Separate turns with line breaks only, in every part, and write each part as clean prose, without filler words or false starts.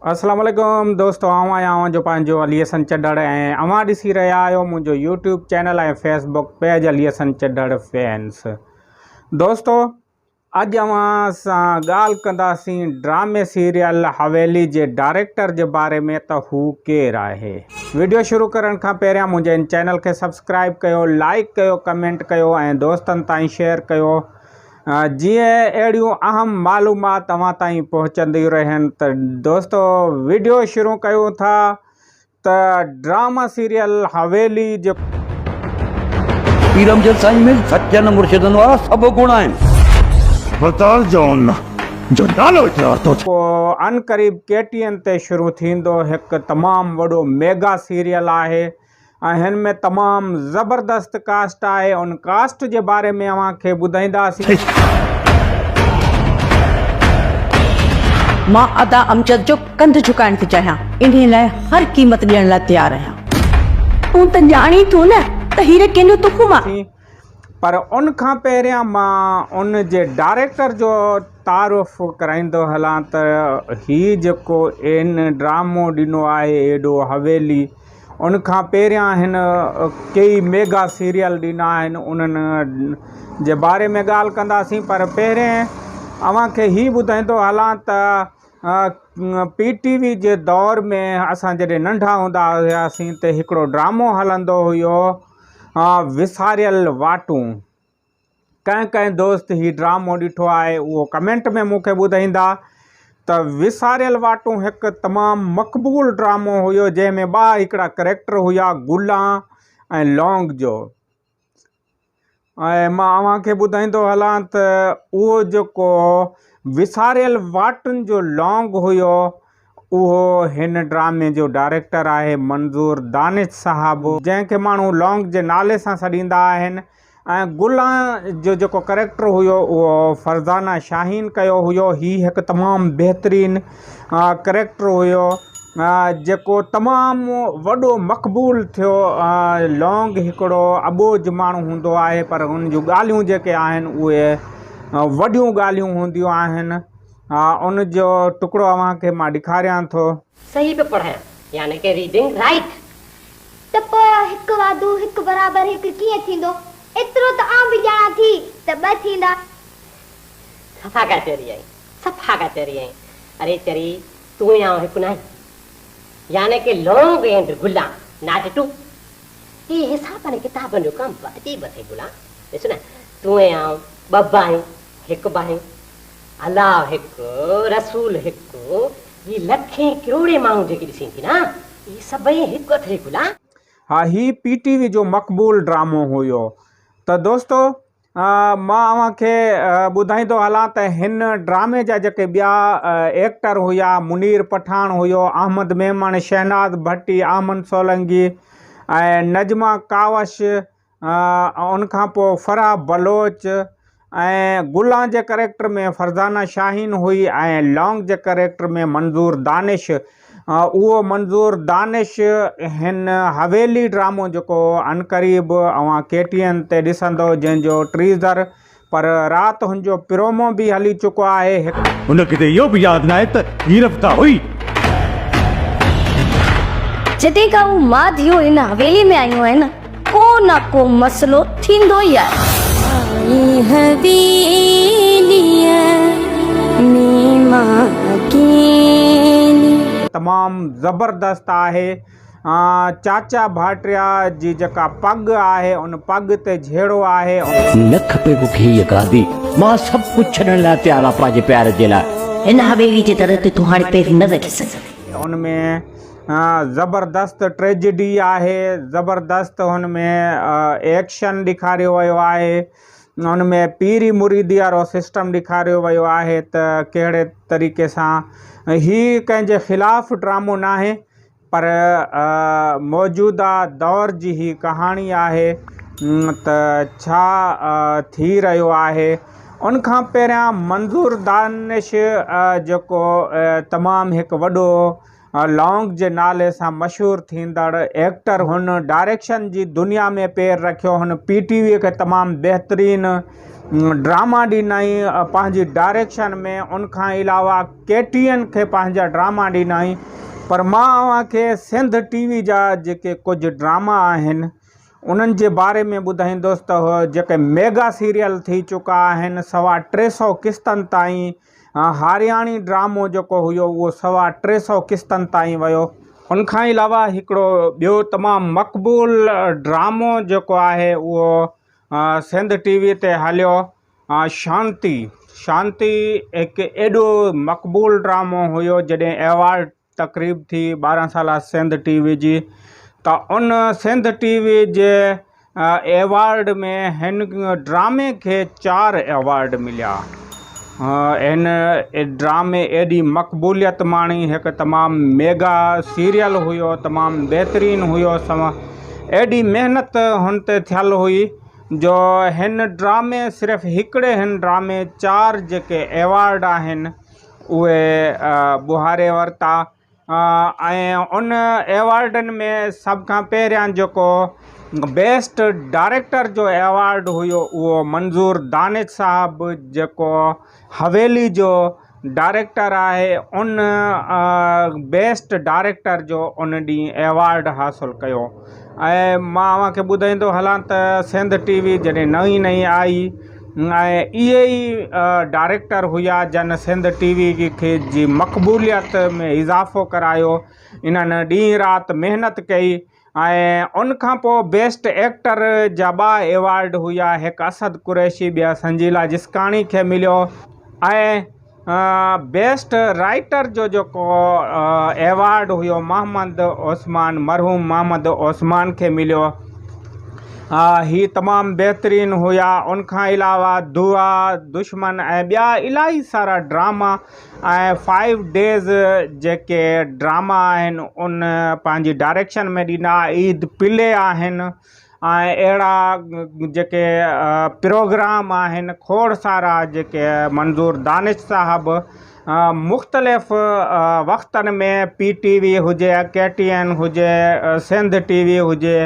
अस्सलाम वालेकुम दोस्तों, आऊं आहियां जो पंहिंजो अली हसन चड्डड़ ऐं अवां ॾिसी रहिया आहियो मुंहिंजो यूट्यूब चैनल ऐं फेसबुक पेज अली हसन चड्डड़ फैंस। दोस्तों, अॼु अवां सां ॻाल्हि कंदासीं ड्रामे सीरियल हवेली जे डायरेक्टर जे बारे में त हू केरु आहे। वीडियो शुरू करण खां पहिरियां मुंहिंजे इन चैनल खे सब्सक्राइब कयो, लाइक कयो, कमेंट कयो ऐं दोस्तनि ताईं शेयर कयो जीअं अहिड़ियूं अहम मालूमात तव्हां ताईं पहुचंदियूं रहनि। त दोस्तों, वीडियो शुरू कयूं था त ड्रामा सीरियल हवेली जो
पीरम जल साईं में सच्चन मुर्शिदन वारा सब गुण आहिनि।
बताल जो नालो
को अनकरीब KTN ते शुरू थींदो हिकु तमामु वॾो मेगा सीरियल आहे ऐं हिन में तमामु ज़बरदस्त कास्ट आहे। उन कास्ट जे बारे में अव्हांखे ॿुधाईंदासीं।
मां अदा अमजद जो कंध झुकाइण थी चाहियां, इन लाइ हर क़ीमत ॾियण लाइ तयार आहियां। तूं त ॼाणी थो न त हीरे कंहिंजो तुखुम आहे।
पर उन खां पहिरियां मां उन जे डायरेक्टर जो तारुफ़ कराईंदो हलां त हीउ जेको इन ड्रामो ॾिनो आहे एॾो हवेली, उन खां पहिरियां हिन कई मेगा सीरियल ॾिना आहिनि, उन्हनि जे बारे में ॻाल्हि कंदासीं। पर पहिरें अव्हांखे हीउ ॿुधाईंदो हलां त PTV जे दौर में असां जॾहिं नंढा हूंदा हुआसीं त हिकिड़ो ड्रामो हलंदो हुयो विसारियल वाटूं। कंहिं दोस्त हीउ ड्रामो ॾिठो आहे उहो कमेंट में मूंखे ॿुधाईंदा त विसारियल वाटूं हिकु तमामु मक़बूल ड्रामो हुयो जंहिंमें हिकिड़ा करेक्टर हुया, गुला ऐं लौंग जो। ऐं मां अव्हांखे ॿुधाईंदो हलां त उहो जेको विसारियल वाटुनि जो लौंग हुयो उहो हिन ड्रामे जो डायरेक्टर आहे मंज़ूर दानिश साहबु, जंहिंखे माण्हू लौंग जे नाले सां सॾींदा आहिनि। ऐं गुला जो जेको करेक्टर हुयो उहो फरज़ाना शाहीन कयो हुयो। हीउ हिकु तमामु बहितरीनु करेक्टर हुयो जेको तमामु वॾो मक़बूल थियो। लौंग हिकिड़ो अबोज माण्हू हूंदो आहे पर उन जूं ॻाल्हियूं जेके आहिनि उहे वॾियूं ॻाल्हियूं हूंदियूं आहिनि। उन जो टुकड़ो अव्हांखे मां ॾेखारियां थो।
सही पे पढ़ां, यानी कि रीडिंग राइट।
त पोइ हिकु वाधू हिकु बराबरि हिकु कीअं थींदो? एतिरो त आउं बि ॼाणां थी त ॿ थींदा।
सफ़ा का चरी आई। अरे चरी, तूं या हिकु न, यानी कि लौंग एंड गुला नाट टू। ये हिसाब ने किताबनि जो कमु अजीब थे गुला। ॾिस न, तूं या ॿ बाहियूं हिकु बाहियूं, अलाह हिकु, रसूल हिकु, ये लखे करोड़े माण्हू जेके ॾिसी थी न, ये सभई हिकु थे गुला।
हा, ही PTV जो मक़बूल ड्रामो हुयो। त दोस्तों, मां अव्हांखे ॿुधाईंदो हलां त हिन ड्रामे जा जेके ॿिया एक्टर हुया, मुनीर पठान हुयो, अहमद मेमन, शहनाज भट्टी, अहमद सोलंकी ऐं नजमा कावश, उन खां पोइ फराह बलोच ऐं गुला जे करेक्टर में फरज़ाना शाहीन हुई ऐं लौंग जे करेक्टर में मंज़ूर दानिश। उहो मंज़ूर दानिश हिन हवेली ड्रामो जेको अनकरीब अव्हां KTN ते ॾिसंदो, जंहिंजो टीज़र पर राति हुनजो प्रोमो बि हली चुको आहे।
उनखे त इहो बि यादि न आहे त हीअ रफ़्ता हुई
जॾहिं खां हू मां थियो इन हवेली में आयूं आहिनि, को न को मसलो थींदो ई आहे।
तमामु ज़बरदस्त आहे। चाचा भाटिया जी जेका पग आहे उन पग ते झेड़ो आहे।
न खपे मूंखे हीअ गादी, मां सभु कुझु छॾण लाइ तयारु आहियां पंहिंजे प्यार जे लाइ।
हिन हवेली जे दर ते तूं हाणे पेर न रखी सघंदी।
उनमें ज़बरदस्त ट्रेजिडी आहे, ज़बरदस्त हुनमें एक्शन ॾेखारियो वियो आहे। उनमें पीरी मुरीदी वारो सिस्टम ॾेखारियो वियो आहे त कहिड़े तरीक़े सां हीउ कंहिंजे ख़िलाफ़ु ड्रामो न आहे पर मौजूदा दौर जी ही कहाणी आहे त छा थी रहियो आहे। उन खां पहिरियां मंज़ूर दानिश जेको तमामु हिकु वॾो लौंग जे नाले सां मशहूरु थींदड़ एक्टर। हुन डायरेक्शन जी दुनिया में पेर रखियो। हुन PTV खे तमामु बहितरीनु ड्रामा ॾिनई पंहिंजी डायरेक्शन में। उनखां अलावा KTN खे पंहिंजा ड्रामा ॾिनई। पर मां अव्हांखे सिंध TV जा जेके कुझु ड्रामा आहिनि उन्हनि जे बारे में ॿुधाईंदुसि त जेके मेगा सीरियल थी चुका आहिनि 350 किस्तनि ताईं। हारियाणी ड्रामो जेको हुयो उहो 350 किस्तनि ताईं वियो। उनखां अलावा हिकिड़ो ॿियो तमामु मक़बूल ड्रामो जेको आहे उहो सिंध TV ते हलियो, शांति। शांति हिकु एॾो मक़बूल ड्रामो हुयो। जॾहिं अवॉर्ड तक़रीब थी 12 साला सिंध TV जी, त उन सिंध TV जे एवॉर्ड में हिन ड्रामे खे 4 एवॉर्ड मिलिया। हिन ड्रामे एॾी मक़बूलियत माणी। हिकु तमामु मेगा सीरियल हुयो, तमामु बहितरीनु हुयो। एॾी महिनत हुन ते थियल हुई जो हिन ड्रामे सिर्फ़ु हिकिड़े हिन ड्रामे 4 जेके एवॉर्ड आहिनि उहे ॿुहारे वरिता। ऐं उन एवॉर्डनि में सभ खां पहिरियां जेको बेस्ट डायरेक्टर जो एवॉर्ड हुयो उहो मंज़ूर दानिश साहब जेको हवेली जो डायरेक्टर आहे, उन बेस्ट डायरेक्टर जो उन ॾींहुं एवॉर्ड हासिलु कयो। ऐं मां अव्हांखे ॿुधाईंदो हलां त सिंध TV जॾहिं नईं नईं आई ऐं इहे ई डायरेक्टर हुया जन सिंध TV खे जी मक़बूलियत में इज़ाफ़ो करायो। इन्हनि ॾींहुं राति महिनत कई। ऐं उनखां पोइ बेस्ट एक्टर जा 2 एवॉर्ड हुया। हिकु असद कुरैशी, ॿिया संजीला जिस्काणी खे मिलियो। ऐं बेस्ट राइटर जो जेको एवॉर्ड हुयो मोहम्मद ओस्मान, मरहूम मोहम्मद ओस्मान खे मिलियो। ही तमामु बहितरीनु हुया। उनखां अलावा दुआ, दुश्मन ऐं ॿिया इलाही सारा ड्रामा ऐं 5 डेज़ जेके ड्रामा आहिनि उन पंहिंजी डायरेक्शन में ॾिना। ईद पिले आहिनि ऐं अहिड़ा जेके प्रोग्राम आहिनि खोड़ सारा जेके मंज़ूर दानिश साहब मुख़्तलिफ़ वक़्तनि में PTV हुजे, KTN हुजे, सिंध TV हुजे,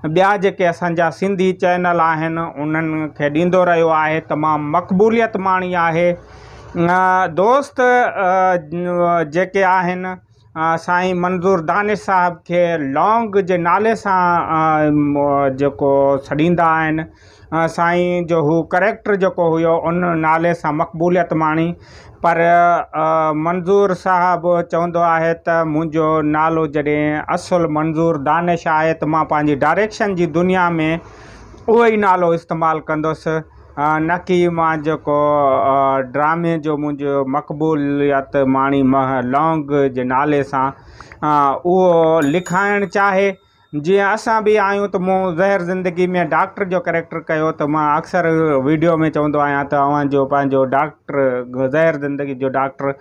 ॿिया जेके असांजा सिंधी चैनल आहिनि उन्हनि खे ॾींदो रहियो आहे। तमामु मक़बूलियत माणी आहे। दोस्त जेके आहिनि साईं मंज़ूर दानिश साहब खे लौंग जे नाले सां जेको छॾींदा आहिनि। साईं जो हू करेक्टर जेको हुयो उन नाले सां मक़बूलियत माणी। पर मंज़ूर साहब चवंदो आहे त मुंहिंजो नालो जॾहिं असुलु मंज़ूर दानिश आहे त मां पंहिंजी डायरेक्शन जी दुनिया में उहो ई नालो इस्तेमालु कंदुसि, न कि मां जेको ड्रामे जो मुंहिंजो मक़बूलियत माणी लौंग जे नाले सां उहो लिखाइणु चाहे। जीअं असां बि आहियूं त मूं ज़हर ज़िंदगी में डॉक्टर जो कैरेक्टर कयो, त मां अक्सर वीडियो में चवंदो आहियां त अव्हांजो पंहिंजो डॉक्टर ज़हर ज़िंदगी जो डॉक्टर।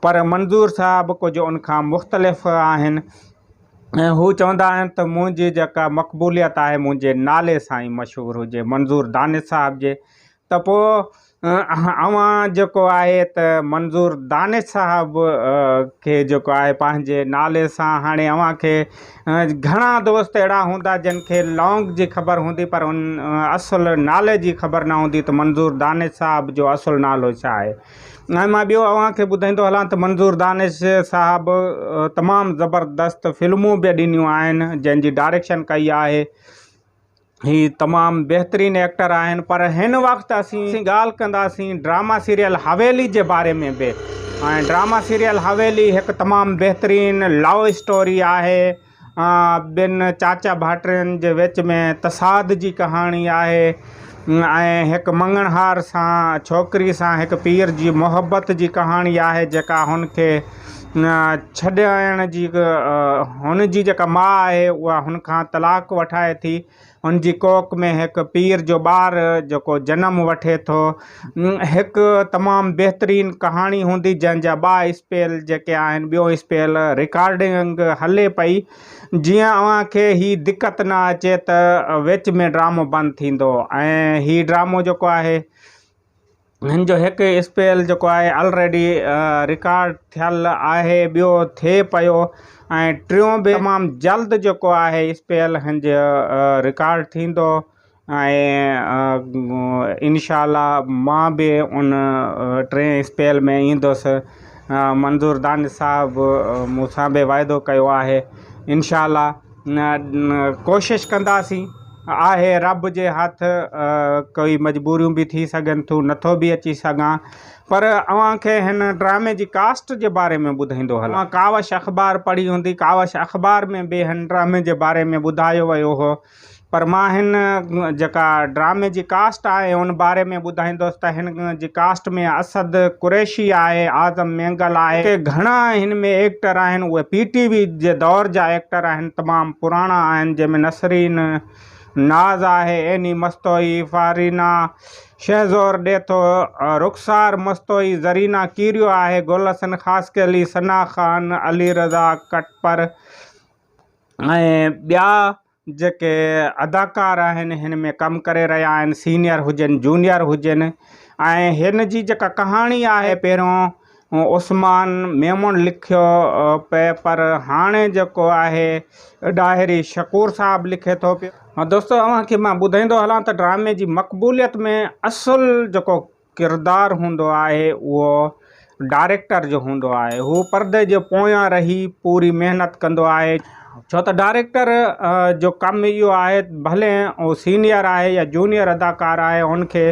पर मंज़ूर साहब कुझु उनखां मुख़्तलिफ़ आहिनि ऐं हू चवंदा आहिनि त मुंहिंजी जेका मक़बूलियत आहे मुंहिंजे नाले सां ई मशहूरु हुजे, मंज़ूर दानिश साहब जे। त पोइ अव्हां जेको आहे त मंज़ूर दानिश साहब खे जेको आहे पंहिंजे नाले सां, हाणे अव्हांखे घणा दोस्त अहिड़ा हूंदा जिन खे लौंग जी ख़बर हूंदी पर उन असुलु नाले जी ख़बर न हूंदी त मंज़ूर दानिश साहब जो असुलु नालो छा आहे। ऐं मां ॿियो अव्हांखे ॿुधाईंदो हलां त मंज़ूर दानिश साहब तमामु ज़बरदस्त फ़िल्मूं बि ॾिनियूं आहिनि जंहिंजी डायरेक्शन कई आहे। ही तमामु बहितरीनु एक्टर आहिनि। पर हिन वक़्तु असीं ॻाल्हि कंदासीं ड्रामा सीरियल हवेली जे बारे में बि। ऐं ड्रामा सीरियल हवेली हिकु तमामु बहितरीनु लव स्टोरी आहे। ॿिनि चाचा भाइटियुनि जे विच में तसाद जी कहाणी आहे ऐं हिकु मंगणहार सां छोकिरी सां हिकु पीर जी मोहबत जी कहाणी आहे जेका हुनखे छॾाइण जी हुनजी जेका माउ आहे उहा हुनखां तलाक वठाए थी। हुनजी कोख में हिकु पीर जो ॿारु जेको जनमु वठे थो। हिकु तमामु बहितरीनु कहाणी हूंदी जंहिंजा 2 स्पेल जेके आहिनि, ॿियो स्पेल रिकॉर्डिंग हले पई। जीअं अव्हांखे ही दिक़त न अचे त विच में ड्रामो बंदि थींदो। ऐं ही ड्रामो जेको आहे हिन जो हिकु स्पेल जेको आहे ऑलरेडी रिकॉर्ड थियल आहे, ॿियो थिए पियो ऐं टियों बि तमामु जल्द जेको आहे स्पेल हिन जो रिकॉर्ड थींदो ऐं इंशाअल्लाह मां बि उन टे स्पेल में ईंदुसि। मंज़ूर दानिश साहिबु मूंसां बि वाइदो कयो आहे। इंशाअल्लाह कोशिशि कंदासीं। आहे रब जे हथ, कोई मजबूरियूं बि थी सघनि थियूं, नथो बि अची सघां, पर अव्हांखे हिन ड्रामे जी कास्ट जे बारे में ॿुधाईंदो हलां। कावश अख़बार पढ़ी हूंदी, कावश अख़बार में बि हिन ड्रामे जे बारे में ॿुधायो वियो हो, पर मां हिन जेका ड्रामे जी कास्ट आहे उन बारे में ॿुधाईंदुसि त हिन जी कास्ट में असद कुरैशी आहे, आज़म मेंगल आहे, के घणा हिन में एक्टर आहिनि उहे PTV जे दौर जा एक्टर आहिनि, तमामु पुराणा आहिनि, जंहिंमें नसरीन नाज़ आहे, एनी मस्तोई, फारीना शहज़ोर ॾे थो, रुखसार मस्तोई, ज़रीना कीरियो आहे, गुलहसन ख़ासकली, सना ख़ान, अली रज़ा कटपर ऐं ॿिया जेके अदाकार आहिनि हिन में कमु करे रहिया आहिनि, सीनियर हुजनि जूनियर हुजनि। ऐं हिन जी जेका कहाणी आहे पहिरियों उस्मान मेमन लिखियो पिए, पर हाणे जेको आहे डायरी शकूर साहब लिखे थो पियो। हाँ दोस्तों, अव्हांखे मां ॿुधाईंदो हलां त ड्रामे जी मक़बूलियत में असुल जेको किरदारु हूंदो आहे उहो डायरेक्टर जो हूंदो आहे। हू परदे जे पोयां रही पूरी महिनत कंदो आहे, छो त डायरेक्टर जो कमु इहो आहे, भले उहो सीनियर आहे या जूनियर अदाकार आहे, उनखे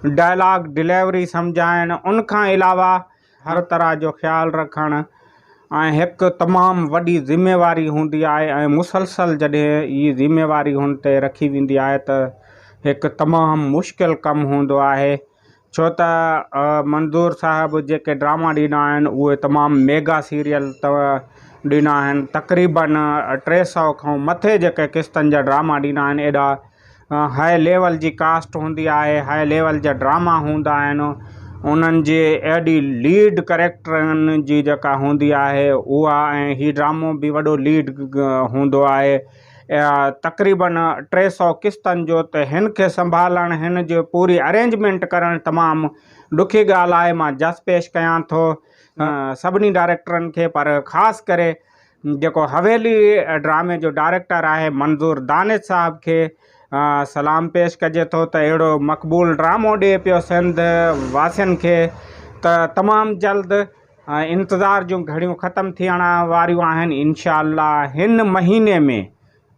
डायलॉग डिलीवरी सम्झाइण, उनखां अलावा हर तरह जो ख़्यालु रखणु ऐं हिकु तमामु वॾी ज़िम्मेवारी हूंदी आहे। ऐं मुसलसल जॾहिं इहा ज़िम्मेवारी हुन ते रखी वेंदी आहे त हिकु तमामु मुश्किल कमु हूंदो आहे, छो त मंज़ूर साहिबु जेके ड्रामा ॾींदा आहिनि उहे तमामु मेगा सीरियल ॾींदा आहिनि। तक़रीबन 300 खां मथे जेके क़िस्तनि जा ड्रामा ॾींदा आहिनि। एॾा हाई लेवल जी कास्ट हूंदी आहे, हाई लेवल जा ड्रामा हूंदा आहिनि, उन्हनि जे एॾी लीड करेक्टरनि जी जेका हूंदी आहे उहा, ऐं हीउ ड्रामो बि वॾो लीड हूंदो आहे। तक़रीबन 300 क़िस्तनि जो, त हिन खे संभालणु, हिन जो पूरी अरेंजमेंट करणु तमामु ॾुखी ॻाल्हि आहे। मां जस पेश कयां थो सभिनी डायरेक्टरनि खे, पर ख़ासि करे जेको हवेली ड्रामे जो डायरेक्टर आहे मंज़ूर दानिश साहिब खे सलाम पेश कजे थो त अहिड़ो मक़बूल ड्रामो ॾिए पियो सिंध वासियुनि खे। त तमामु जल्द इंतज़ार जूं घड़ियूं ख़तमु थियण वारियूं आहिनि। इंशाअल्लाह हिन महीने में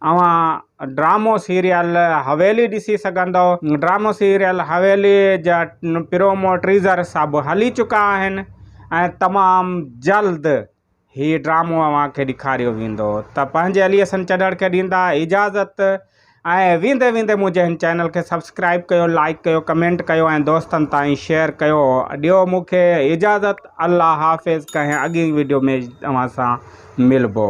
अव्हां ड्रामो सीरियल हवेली ॾिसी सघंदव। ड्रामो सीरियल हवेली जा प्रोमो टीज़र सभु हली चुका आहिनि ऐं तमामु जल्द हीउ ड्रामो अव्हांखे ॾेखारियो वेंदो। त पंहिंजे अली हसन चढ़ड़ खे ॾींदा इजाज़त ऐं वेंदे वेंदे मुंहिंजे हिन चैनल खे सब्सक्राइब कयो, लाइक कयो, कमेंट कयो ऐं दोस्तनि ताईं शेयर कयो। ॾियो मूंखे इजाज़त। अल्लाह हाफ़िज़। कंहिं अॻी वीडियो में अव्हां सां मिलबो।